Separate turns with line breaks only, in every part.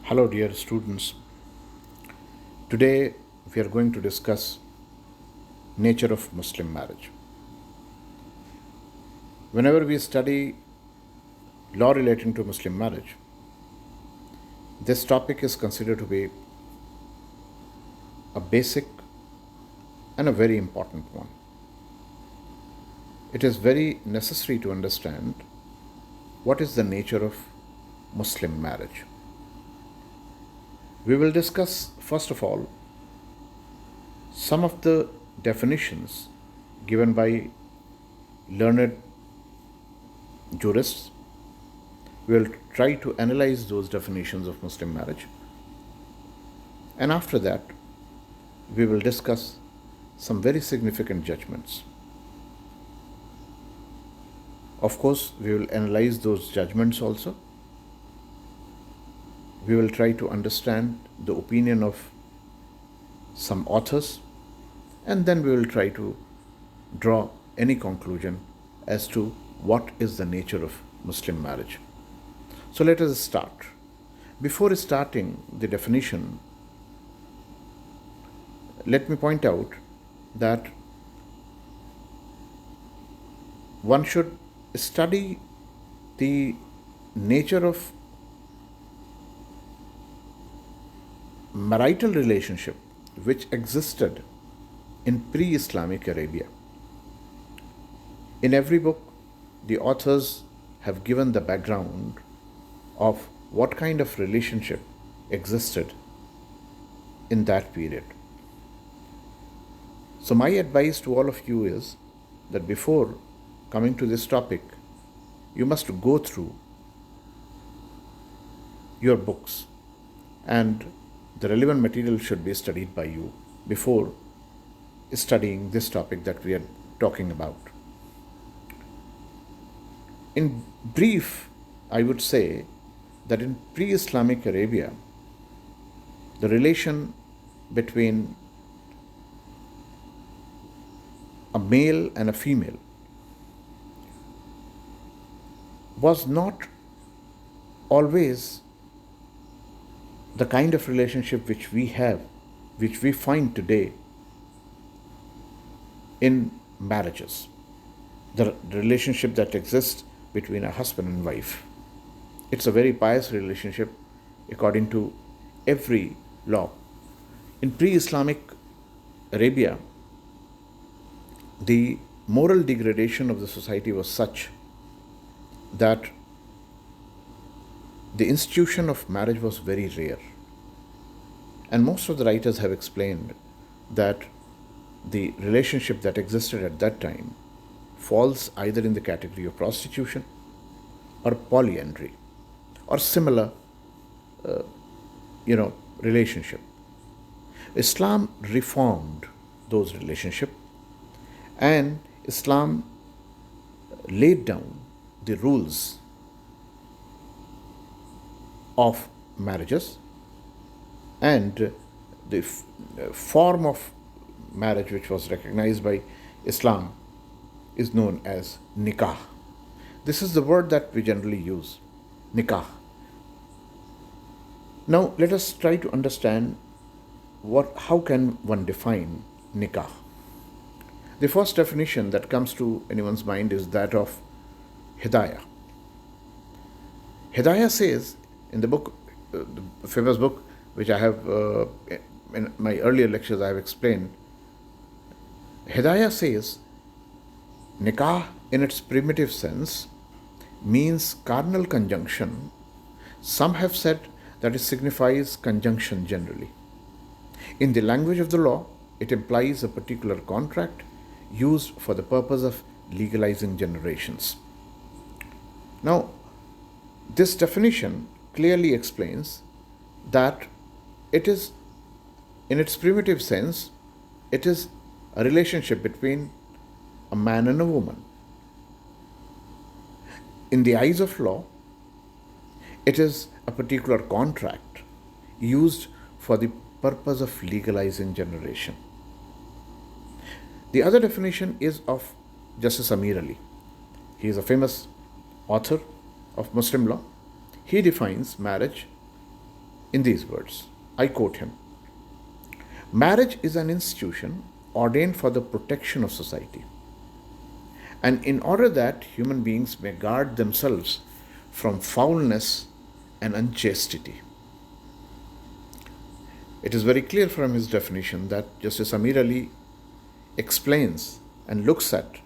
Hello, dear students. Today we are going to discuss nature of Muslim marriage. Whenever we study law relating to Muslim marriage, this topic is considered to be a basic and a very important one. It is very necessary to understand what is the nature of Muslim marriage. We will discuss, first of all, some of the definitions given by learned jurists. We will try to analyze those definitions of Muslim marriage. And after that, we will discuss some very significant judgments. Of course, we will analyze those judgments also. We will try to understand the opinion of some authors, and then we will try to draw any conclusion as to what is the nature of Muslim marriage. So let us start. Before starting the definition, let me point out that one should study the nature of marital relationship which existed in pre-Islamic Arabia. In every book, the authors have given the background of what kind of relationship existed in that period. So my advice to all of you is that before coming to this topic, you must go through your books, and the relevant material should be studied by you before studying this topic that we are talking about. In brief, I would say that in pre-Islamic Arabia, the relation between a male and a female was not always the kind of relationship which we find today in marriages, the relationship that exists between a husband and wife. It's a very pious relationship according to every law. In pre-Islamic Arabia, the moral degradation of the society was such that the institution of marriage was very rare. And most of the writers have explained that the relationship that existed at that time falls either in the category of prostitution or polyandry or similar relationship. Islam reformed those relationships, and Islam laid down the rules of marriages, and the form of marriage which was recognized by Islam is known as nikah. This is the word that we generally use, nikah. Now let us try to understand how can one define nikah. The first definition that comes to anyone's mind is that of hidayah. Hidayah says in the book, the famous book which I have in my earlier lectures I have explained, hidayah says nikah in its primitive sense means carnal conjunction. Some have said that it signifies conjunction generally. In the language of the law, it implies a particular contract used for the purpose of legalizing generations. Now, this definition clearly explains that it is, in its primitive sense, it is a relationship between a man and a woman. In the eyes of law, it is a particular contract used for the purpose of legalizing generation. The other definition is of Justice Amir Ali. He is a famous author of Muslim law. He defines marriage in these words. I quote him: "Marriage is an institution ordained for the protection of society, and in order that human beings may guard themselves from foulness and unchastity." It is very clear from his definition that Justice Amir Ali explains and looks at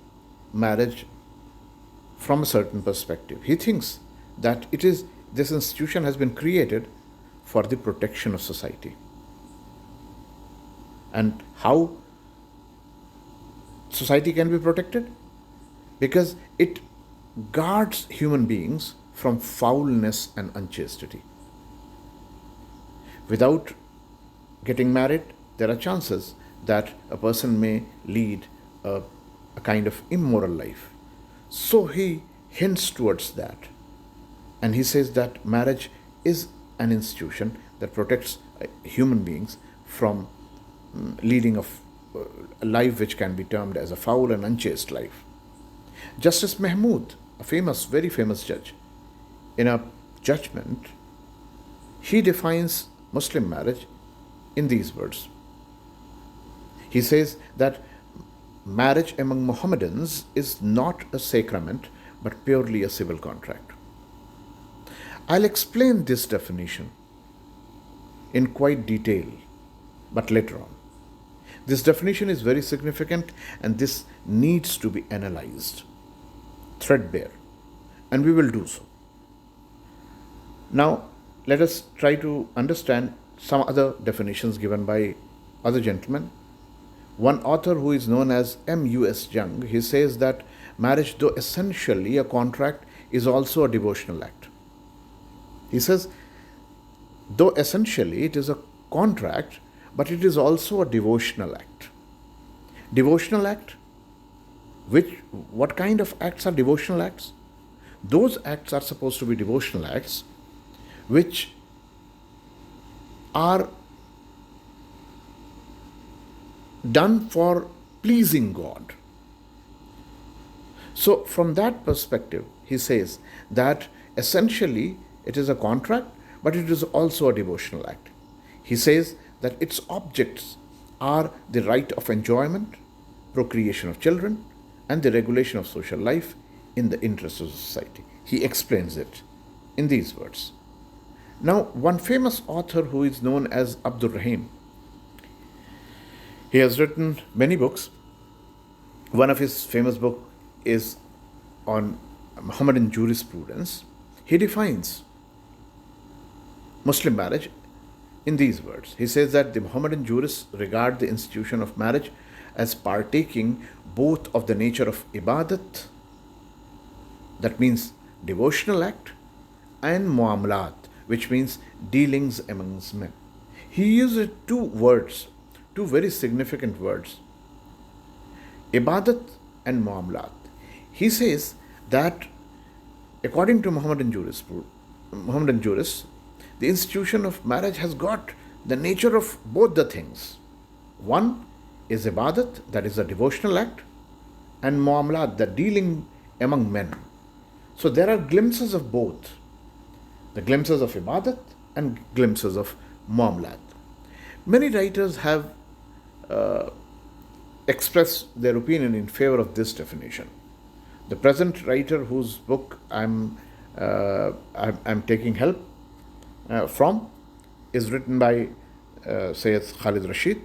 marriage from a certain perspective. He thinks that this institution has been created for the protection of society. And how society can be protected? Because it guards human beings from foulness and unchastity. Without getting married, there are chances that a person may lead a kind of immoral life. So he hints towards that. And he says that marriage is an institution that protects human beings from leading a life which can be termed as a foul and unchaste life. Justice Mahmood, a very famous judge, in a judgment, he defines Muslim marriage in these words. He says that marriage among Mohammedans is not a sacrament but purely a civil contract. I'll explain this definition in quite detail, but later on. This definition is very significant and this needs to be analyzed threadbare, and we will do so. Now, let us try to understand some other definitions given by other gentlemen. One author who is known as M.U.S. Jung, he says that marriage, though essentially a contract, is also a devotional act. He says, though essentially it is a contract, but it is also a devotional act. Devotional act? What kind of acts are devotional acts? Those acts are supposed to be devotional acts which are done for pleasing God. So from that perspective, he says that essentially it is a contract, but it is also a devotional act. He says that its objects are the right of enjoyment, procreation of children, and the regulation of social life in the interest of society. He explains it in these words. Now, one famous author who is known as Abdul Rahim, he has written many books. One of his famous books is on Muhammadan jurisprudence. He defines Muslim marriage in these words. He says that the Muhammadan jurists regard the institution of marriage as partaking both of the nature of ibadat, that means devotional act, and muamalat, which means dealings amongst men. He uses two very significant words, ibadat and muamalat. He says that according to Muhammadan jurists, the institution of marriage has got the nature of both the things. One is ibadat, that is a devotional act, and muamalat, the dealing among men. So there are glimpses of both, the glimpses of ibadat and glimpses of muamalat. Many writers have expressed their opinion in favor of this definition. The present writer whose book I'm taking help from is written by Sayyid Khalid Rashid,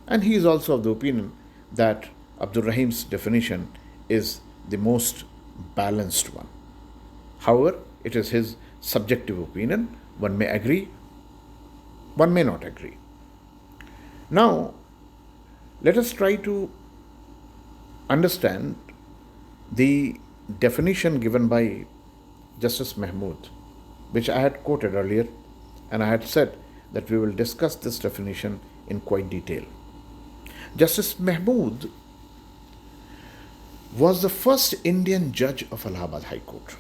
and he is also of the opinion that Abdul Rahim's definition is the most balanced one. However, it is his subjective opinion. One may agree, one may not agree. Now, let us try to understand the definition given by Justice Mahmood, which I had quoted earlier, and I had said that we will discuss this definition in quite detail. Justice Mahmood was the first Indian judge of Allahabad High Court.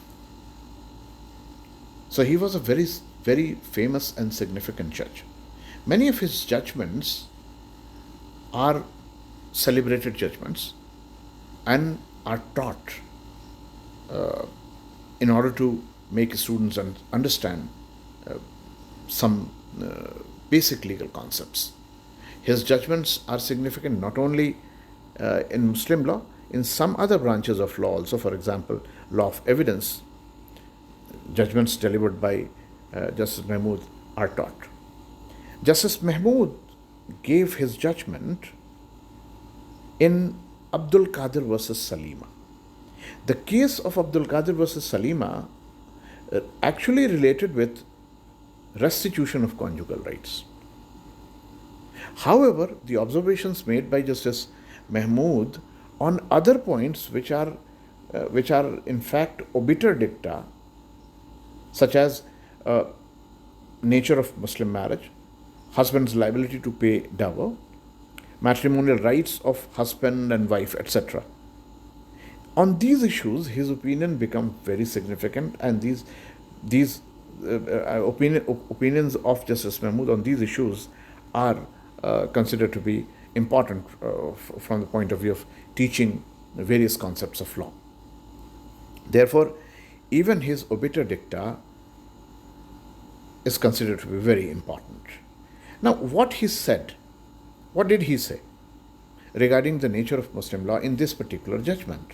So he was a very, very famous and significant judge. Many of his judgments are celebrated judgments and are taught in order to make students understand some basic legal concepts. His judgments are significant not only in Muslim law, in some other branches of law also. For example, law of evidence, judgments delivered by Justice Mahmood are taught. Justice Mahmood gave his judgment in Abdul Qadir versus Salima. The case of Abdul Qadir versus Salima actually related with restitution of conjugal rights. However, the observations made by Justice Mahmood on other points which are in fact obiter dicta, such as nature of Muslim marriage, husband's liability to pay dower, matrimonial rights of husband and wife, etc. On these issues, his opinion becomes very significant, and these opinions of Justice Mahmood on these issues are considered to be important from the point of view of teaching various concepts of law. Therefore, even his obiter dicta is considered to be very important. Now, what he said, what did he say regarding the nature of Muslim law in this particular judgment?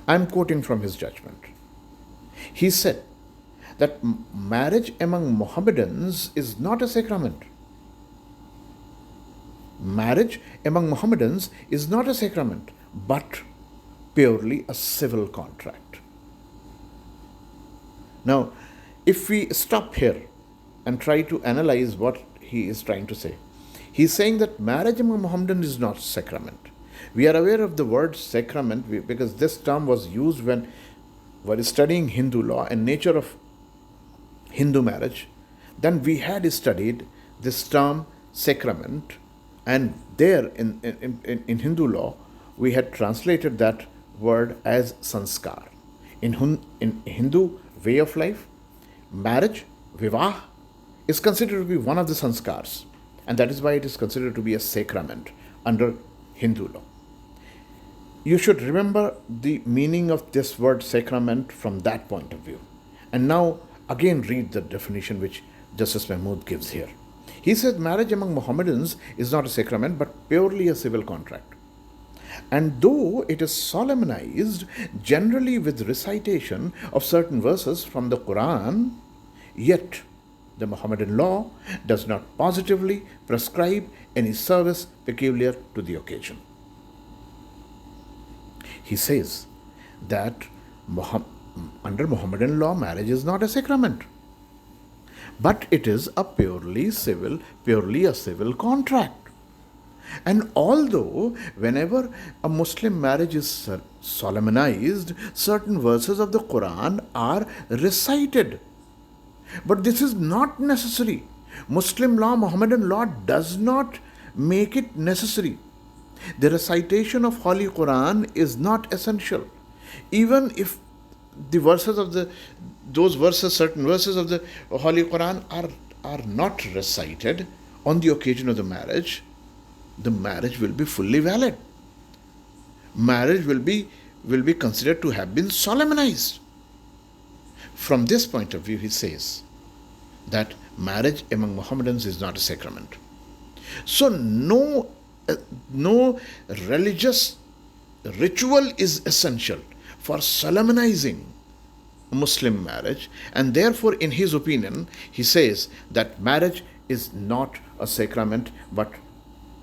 I am quoting from his judgment. He said that marriage among Mohammedans is not a sacrament. Marriage among Mohammedans is not a sacrament, but purely a civil contract. Now, if we stop here and try to analyze what he is trying to say, he is saying that marriage among Mohammedans is not sacrament. We are aware of the word sacrament because this term was used when we studying Hindu law and nature of Hindu marriage. Then we had studied this term sacrament, and there in Hindu law we had translated that word as sanskar. In Hindu way of life, marriage, vivah, is considered to be one of the sanskars, and that is why it is considered to be a sacrament under Hindu law. You should remember the meaning of this word sacrament from that point of view. And now again read the definition which Justice Mahmood gives here. He says marriage among Mohammedans is not a sacrament but purely a civil contract. And though it is solemnized generally with recitation of certain verses from the Quran, yet the Mohammedan law does not positively prescribe any service peculiar to the occasion. He says that under Mohammedan law, marriage is not a sacrament, but it is a purely a civil contract. And although whenever a Muslim marriage is solemnized, certain verses of the Quran are recited, but this is not necessary. Muslim law, Mohammedan law does not make it necessary. The recitation of Holy Quran is not essential. Even if the verses of certain verses of the Holy Quran are not recited on the occasion of the marriage will be fully valid. Marriage will be considered to have been solemnized. From this point of view, he says that marriage among Mohammedans is not a sacrament. So no religious ritual is essential for solemnizing Muslim marriage, and therefore in his opinion he says that marriage is not a sacrament but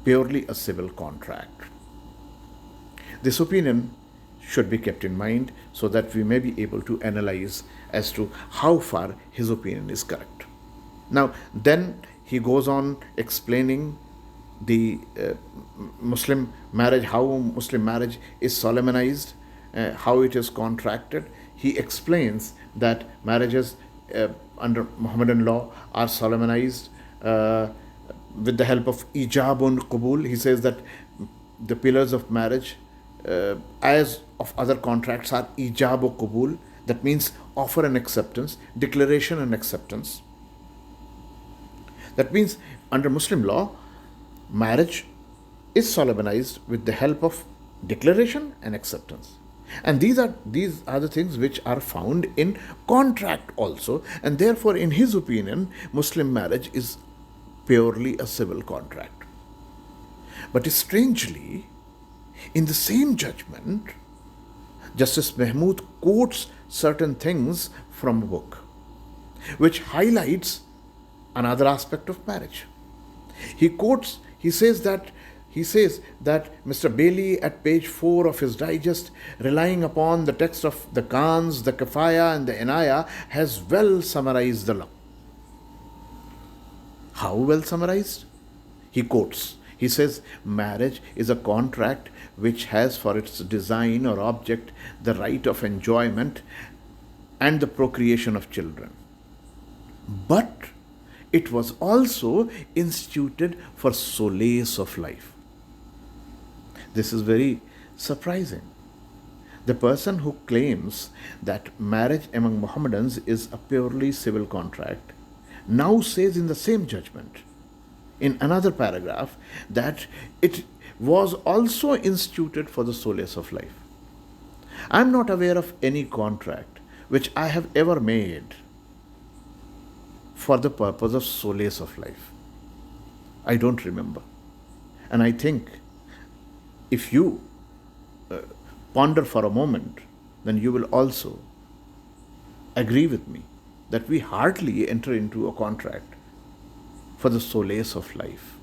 purely a civil contract. This opinion should be kept in mind so that we may be able to analyze as to how far his opinion is correct. Now then he goes on explaining the Muslim marriage, how Muslim marriage is solemnized, how it is contracted. He explains that marriages under Mohammedan law are solemnized with the help of ijabun qabul. He says that the pillars of marriage, as of other contracts, are ijab qabul. That means offer and acceptance, declaration and acceptance. That means under Muslim law, marriage is solemnized with the help of declaration and acceptance. And these are the things which are found in contract also, and therefore, in his opinion, Muslim marriage is purely a civil contract. But strangely, in the same judgment, Justice Mahmood quotes certain things from a book, which highlights another aspect of marriage. He says that Mr. Bailey at page 4 of his digest, relying upon the text of the Khans, the Kafaya, and the Inaya, has well summarized the law. How well summarized? He quotes. He says, marriage is a contract which has for its design or object the right of enjoyment and the procreation of children. But it was also instituted for solace of life. This is very surprising. The person who claims that marriage among Mohammedans is a purely civil contract now says in the same judgment, in another paragraph, that it was also instituted for the solace of life. I am not aware of any contract which I have ever made for the purpose of solace of life. I don't remember. And I think if you ponder for a moment, then you will also agree with me that we hardly enter into a contract for the solace of life.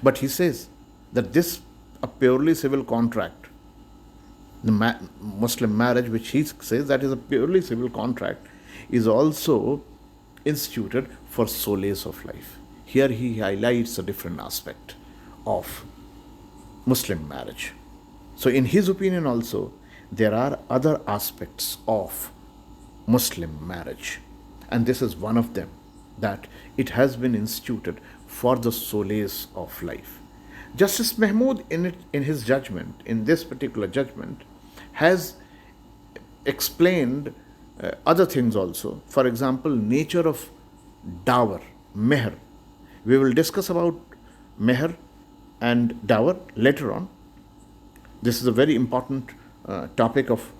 But he says that this, a purely civil contract, the Muslim marriage, which he says that is a purely civil contract, is also instituted for solace of life. Here he highlights a different aspect of Muslim marriage. So in his opinion also, there are other aspects of Muslim marriage, and this is one of them, that it has been instituted for the solace of life. Justice Mahmood, in his judgment, in this particular judgment, has explained other things also. For example, nature of dower, meher. We will discuss about meher and dower later on. This is a very important topic of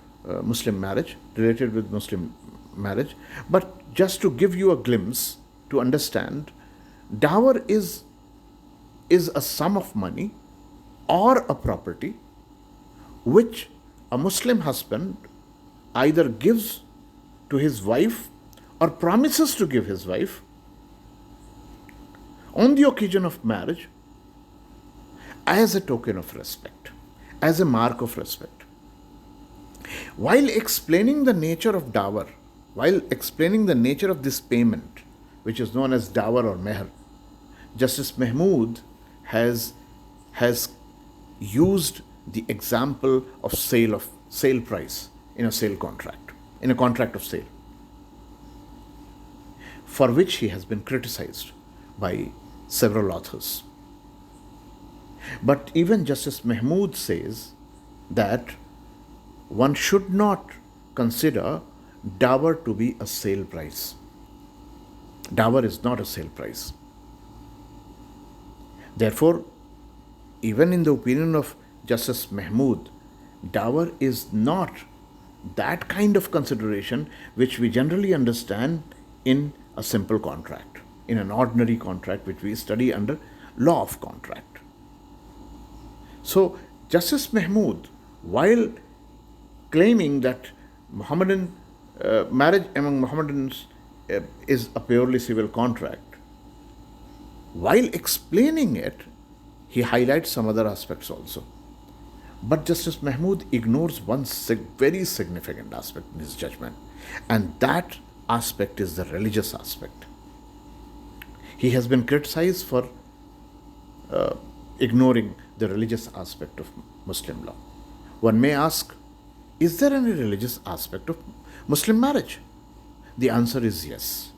Muslim marriage, related with Muslim marriage. But just to give you a glimpse, to understand, dower is a sum of money or a property which a Muslim husband either gives to his wife or promises to give his wife on the occasion of marriage as a token of respect, as a mark of respect. While explaining the nature of dower, while explaining the nature of this payment, which is known as dower or meher, Justice Mahmood has used the example of sale price in a sale contract, in a contract of sale, for which he has been criticized by several authors. But even Justice Mahmood says that one should not consider dower to be a sale price. Dower is not a sale price. Therefore, even in the opinion of Justice Mahmood, dower is not that kind of consideration which we generally understand in a simple contract, in an ordinary contract which we study under law of contract. So, Justice Mahmood, while claiming that Muhammadan marriage among Mohammedans is a purely civil contract, while explaining it, he highlights some other aspects also. But Justice Mahmood ignores one very significant aspect in his judgment, and that aspect is the religious aspect. He has been criticized for ignoring the religious aspect of Muslim law. One may ask, is there any religious aspect of Muslim marriage? The answer is yes.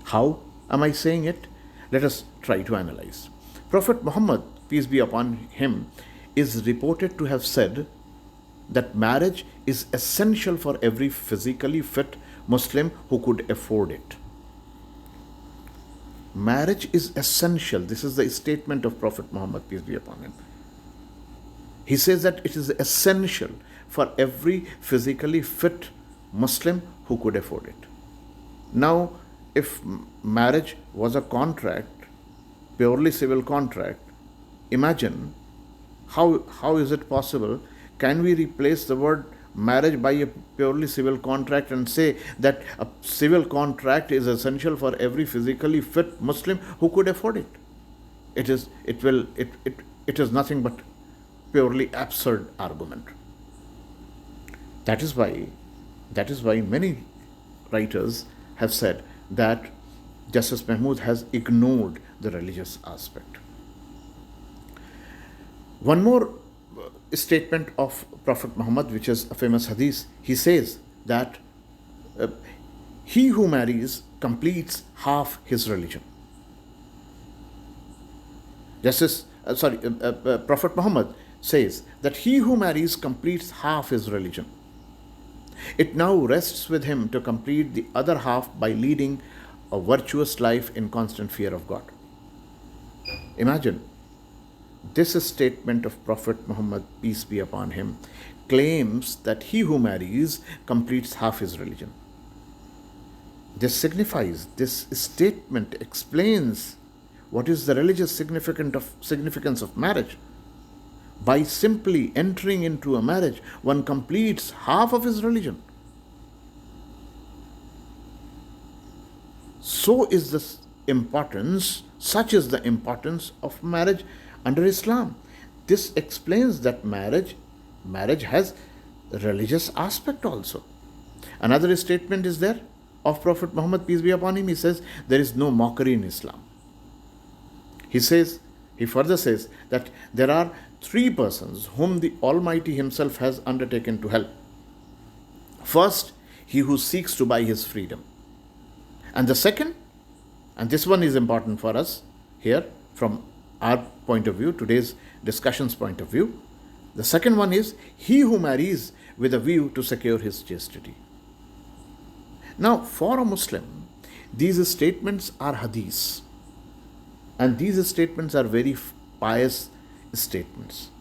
How am I saying it? Let us try to analyze. Prophet Muhammad, peace be upon him, is reported to have said that marriage is essential for every physically fit Muslim who could afford it. Marriage is essential. This is the statement of Prophet Muhammad, peace be upon him. He says that it is essential for every physically fit Muslim who could afford it. Now, if marriage was a contract, purely civil contract, imagine how is it possible? Can we replace the word marriage by a purely civil contract and say that a civil contract is essential for every physically fit Muslim who could afford it? It is nothing but purely absurd argument. That is why many writers have said that Justice Mahmood has ignored the religious aspect. One more statement of Prophet Muhammad, which is a famous hadith, he says that he who marries completes half his religion. Prophet Muhammad says that he who marries completes half his religion. It now rests with him to complete the other half by leading a virtuous life in constant fear of God. Imagine, this statement of Prophet Muhammad, peace be upon him, claims that he who marries completes half his religion. This statement explains what is the religious significance of marriage. By simply entering into a marriage, one completes half of his religion. Such is the importance of marriage under Islam. This explains that marriage has a religious aspect also. Another statement is there of Prophet Muhammad, peace be upon him. He says there is no mockery in Islam. He further says that there are three persons whom the Almighty Himself has undertaken to help. First, he who seeks to buy his freedom. And the second, and this one is important for us here from our point of view, today's discussion's point of view, the second one is he who marries with a view to secure his chastity. Now, for a Muslim, these statements are hadiths. And these statements are very pious statements.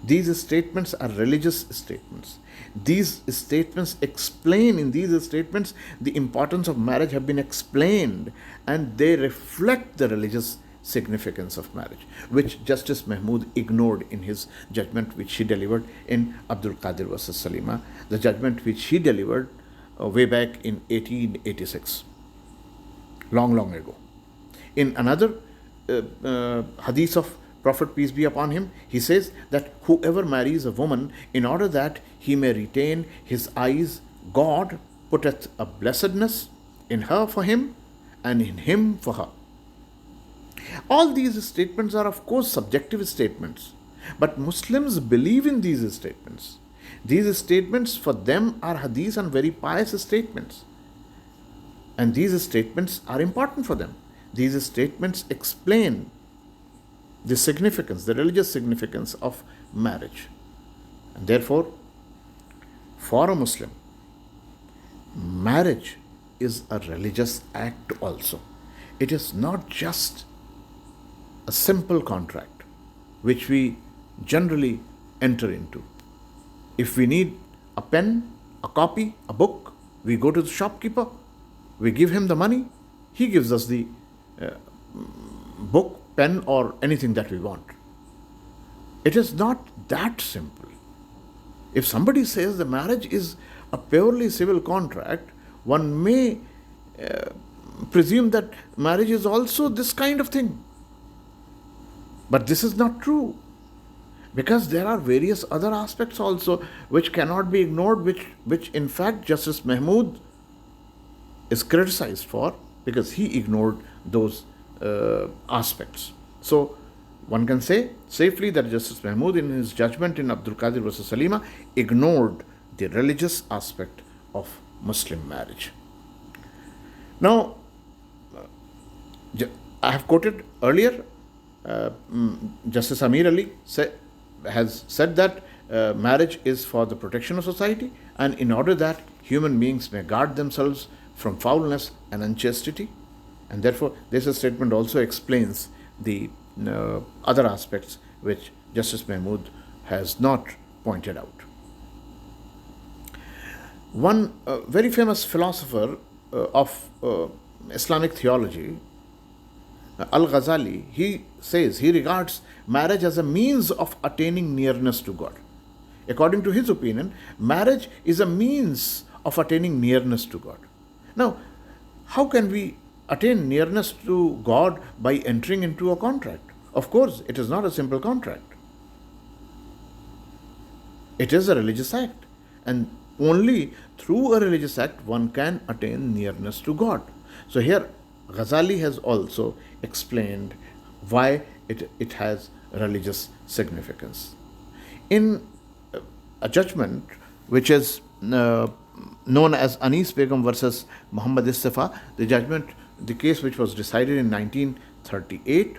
These statements are religious statements. These statements explain, in these statements, the importance of marriage have been explained, and they reflect the religious significance of marriage, which Justice Mahmood ignored in his judgment which he delivered in Abdul Qadir versus Salima, the judgment which he delivered way back in 1886, long ago. In another hadith of Prophet, peace be upon him, he says that whoever marries a woman in order that he may retain his eyes, God putteth a blessedness in her for him and in him for her. All these statements are, of course, subjective statements, but Muslims believe in these statements. These statements for them are hadiths and very pious statements, and these statements are important for them. These statements explain the significance, the religious significance of marriage. And therefore, for a Muslim, marriage is a religious act also. It is not just a simple contract which we generally enter into. If we need a pen, a copy, a book, we go to the shopkeeper, we give him the money, he gives us the book, pen, or anything that we want. It is not that simple. If somebody says the marriage is a purely civil contract, one may presume that marriage is also this kind of thing. But this is not true, because there are various other aspects also which cannot be ignored, which in fact Justice Mahmood is criticized for, because he ignored those aspects. So one can say safely that Justice Mahmood, in his judgment in Abdul Qadir versus Salima, ignored the religious aspect of Muslim marriage. Now, I have quoted earlier, Justice Amir Ali has said that marriage is for the protection of society, and in order that human beings may guard themselves from foulness and unchastity. And therefore, this statement also explains the other aspects which Justice Mahmood has not pointed out. One very famous philosopher of Islamic theology, Al-Ghazali, he says he regards marriage as a means of attaining nearness to God. According to his opinion, marriage is a means of attaining nearness to God. Now, how can we attain nearness to God by entering into a contract? Of course, it is not a simple contract. It is a religious act, and only through a religious act one can attain nearness to God. So here Ghazali has also explained why it has religious significance. In a judgment which is known as Anis Begum versus Muhammad Istifa, the case which was decided in 1938,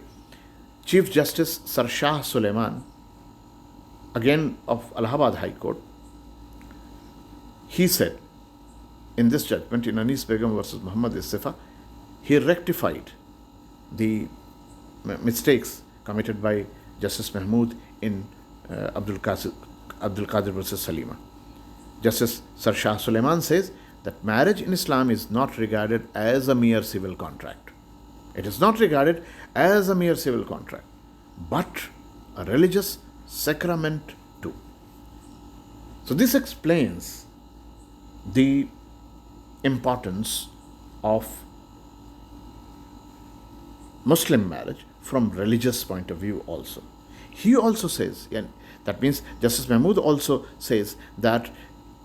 Chief Justice Sir Shah Suleiman, again of Allahabad High Court, he said in this judgment in Anis Begum versus Muhammad Istifa, he rectified the mistakes committed by Justice Mahmood in Abdul Qadir versus Salima. Justice Sir Shah Suleiman says that marriage in Islam is not regarded as a mere civil contract. It is not regarded as a mere civil contract, but a religious sacrament too. So this explains the importance of Muslim marriage from religious point of view also. He also says, and that means Justice Mahmood also says that,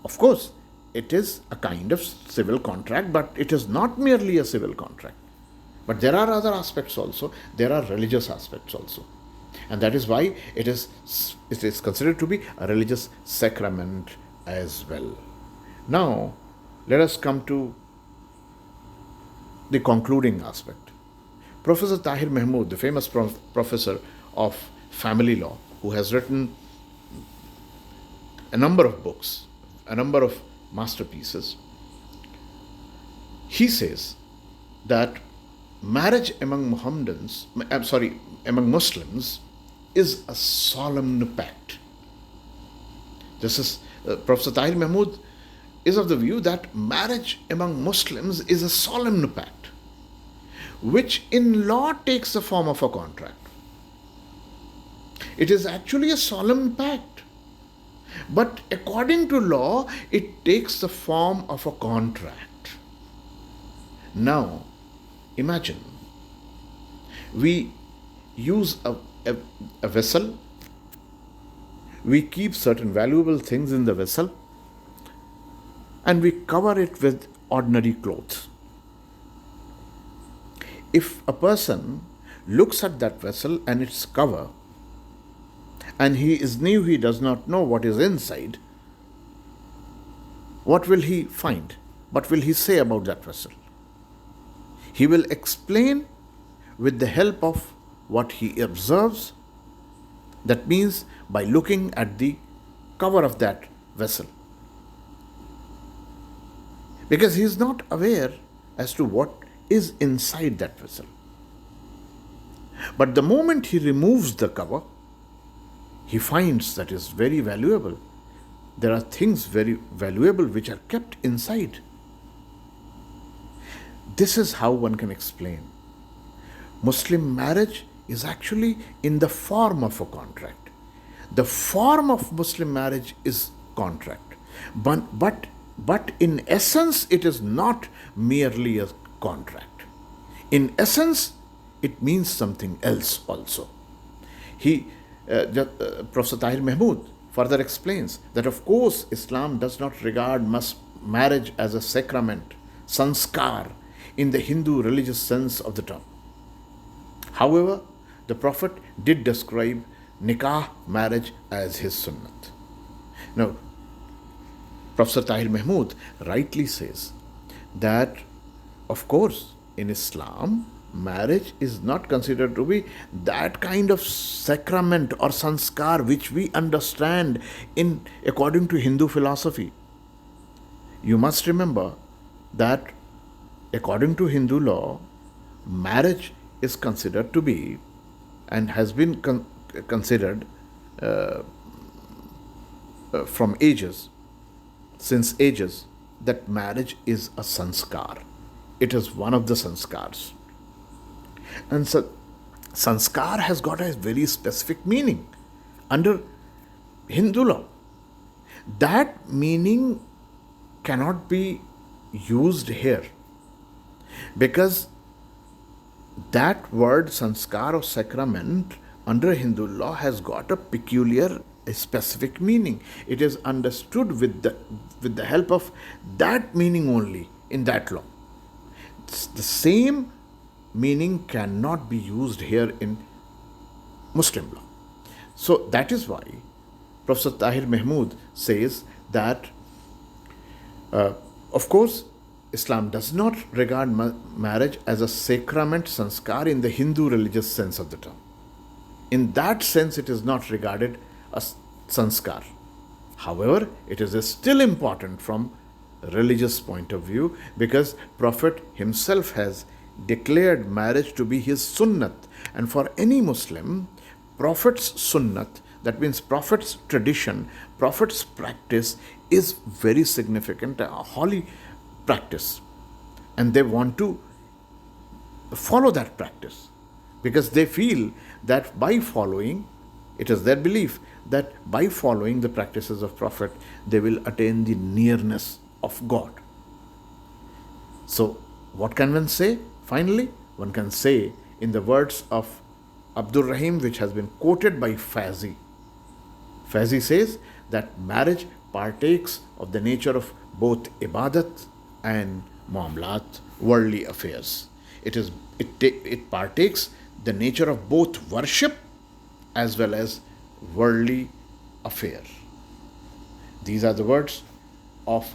of course, it is a kind of civil contract, but it is not merely a civil contract. But there are other aspects also. There are religious aspects also. And that is why it is considered to be a religious sacrament as well. Now, let us come to the concluding aspect. Professor Tahir Mahmood, the famous professor of family law, who has written a number of books, a number of masterpieces, he says that marriage among Muslims is a solemn pact. This is Professor Tahir Mahmood is of the view that marriage among Muslims is a solemn pact, which in law takes the form of a contract. It is actually a solemn pact, but according to law, it takes the form of a contract. Now, imagine we use a vessel, we keep certain valuable things in the vessel, and we cover it with ordinary clothes. If a person looks at that vessel and its cover, and he is new, he does not know what is inside, what will he find? What will he say about that vessel? He will explain with the help of what he observes. That means by looking at the cover of that vessel. Because he is not aware as to what is inside that vessel. But the moment he removes the cover, he finds that is very valuable. There are things very valuable which are kept inside. This is how one can explain. Muslim marriage is actually in the form of a contract. The form of Muslim marriage is contract. But in essence, it is not merely a contract. In essence, it means something else also. Professor Tahir Mahmood further explains that, of course, Islam does not regard marriage as a sacrament, sanskar, in the Hindu religious sense of the term. However, the Prophet did describe nikah, marriage, as his sunnat. Now, Professor Tahir Mahmood rightly says that, of course, in Islam, marriage is not considered to be that kind of sacrament or sanskar which we understand according to Hindu philosophy. You must remember that according to Hindu law, marriage is considered to be and has been considered from ages, since ages, that marriage is a sanskar. It is one of the sanskars. And so, sanskar has got a very specific meaning under Hindu law. That meaning cannot be used here because that word sanskar or sacrament under Hindu law has got a peculiar, a specific meaning. It is understood with the help of that meaning only in that law. The same meaning cannot be used here in Muslim law. So that is why Professor Tahir Mahmood says that, of course, Islam does not regard marriage as a sacrament sanskar in the Hindu religious sense of the term. In that sense, it is not regarded as sanskar. However, it is still important from a religious point of view because Prophet himself has declared marriage to be his sunnat. And for any Muslim, Prophet's sunnat, that means Prophet's tradition, Prophet's practice is very significant, a holy practice. And they want to follow that practice because they feel that by following, it is their belief that by following the practices of Prophet, they will attain the nearness of God. So, what can one say? Finally, one can say in the words of Abdul Rahim, which has been quoted by Faizi. Faizi says that marriage partakes of the nature of both ibadat and muamlat, worldly affairs. It partakes the nature of both worship as well as worldly affair. These are the words of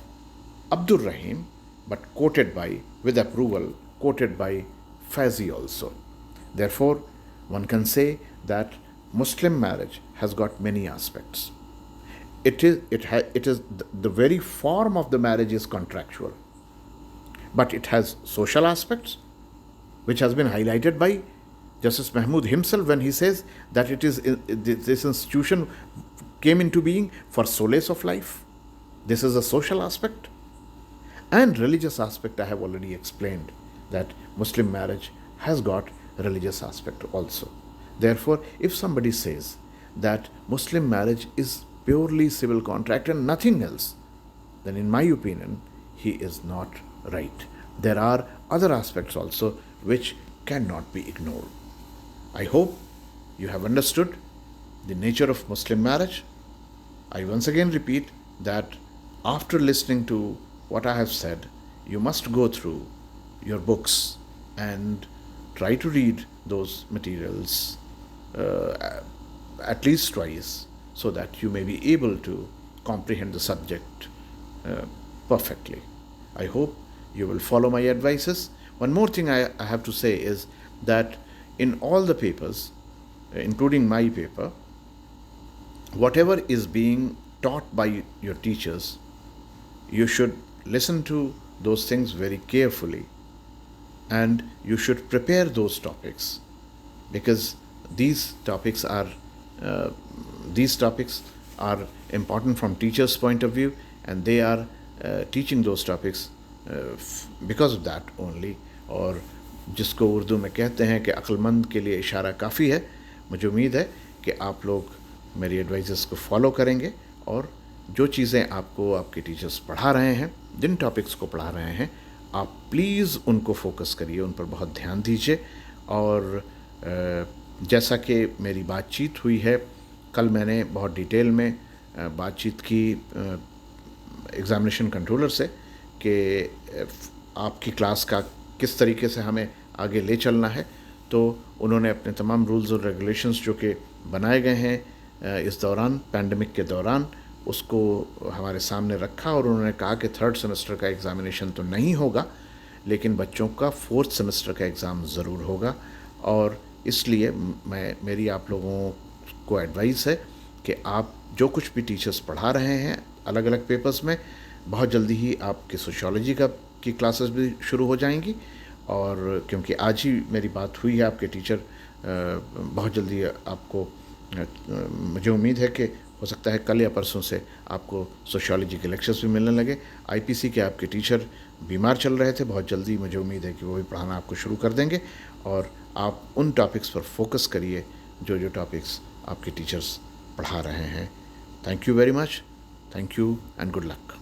Abdul Rahim, but quoted by, with approval, quoted by Faizi also. Therefore, one can say that Muslim marriage has got many aspects. The very form of the marriage is contractual, but it has social aspects, which has been highlighted by Justice Mahmood himself when he says that this institution came into being for solace of life. This is a social aspect. And religious aspect, I have already explained that Muslim marriage has got religious aspect also. Therefore, if somebody says that Muslim marriage is purely civil contract and nothing else, then in my opinion, he is not right. There are other aspects also which cannot be ignored. I hope you have understood the nature of Muslim marriage. I once again repeat that after listening to what I have said, you must go through your books and try to read those materials at least twice so that you may be able to comprehend the subject perfectly. I hope you will follow my advices. One more thing I have to say is that in all the papers, including my paper, whatever is being taught by your teachers, you should listen to those things very carefully and you should prepare those topics because these topics are important from teachers' point of view and they are teaching those topics because of that only. और जिसको उर्दू में कहते हैं कि अक्लमंद के लिए इशारा काफ़ी है, मुझे उम्मीद है कि आप लोग मेरी एडवाइसेस को फॉलो करेंगे और जो चीज़ें आपको आपके टीचर्स पढ़ा रहे हैं, जिन टॉपिक्स को पढ़ा रहे हैं, आप प्लीज़ उनको फोकस करिए, उन पर बहुत ध्यान दीजिए। और जैसा कि मेरी बातचीत हुई है, कल मैंने बहुत डिटेल में बातचीत की एग्ज़ामिनेशन कंट्रोलर से कि आपकी क्लास का किस तरीके से हमें आगे ले चलना है, तो उन्होंने अपने तमाम रूल्स और रेगुलेशंस जो कि बनाए गए हैं इस दौरान, पैंडमिक के दौरान, उसको हमारे सामने रखा और उन्होंने कहा कि 3rd सेमेस्टर का एग्ज़ामिनेशन तो नहीं होगा लेकिन बच्चों का 4th सेमेस्टर का एग्ज़ाम ज़रूर होगा। और इसलिए मेरी आप लोगों को एडवाइस है कि आप जो कुछ भी टीचर्स पढ़ा रहे हैं अलग अलग पेपर्स में, बहुत जल्दी ही आपकी सोशियोलॉजी की क्लासेस भी शुरू हो जाएंगी। और क्योंकि आज ही मेरी बात हुई है आपके टीचर बहुत जल्दी आपको, मुझे उम्मीद है कि हो सकता है कल या परसों से आपको सोशियोलॉजी के लेक्चर्स भी मिलने लगे। आईपीसी के आपके टीचर बीमार चल रहे थे, बहुत जल्दी मुझे उम्मीद है कि वो भी पढ़ाना आपको शुरू कर देंगे, और आप उन टॉपिक्स पर फोकस करिए जो जो टॉपिक्स आपके टीचर्स पढ़ा रहे हैं। Thank you very much, thank you and good luck.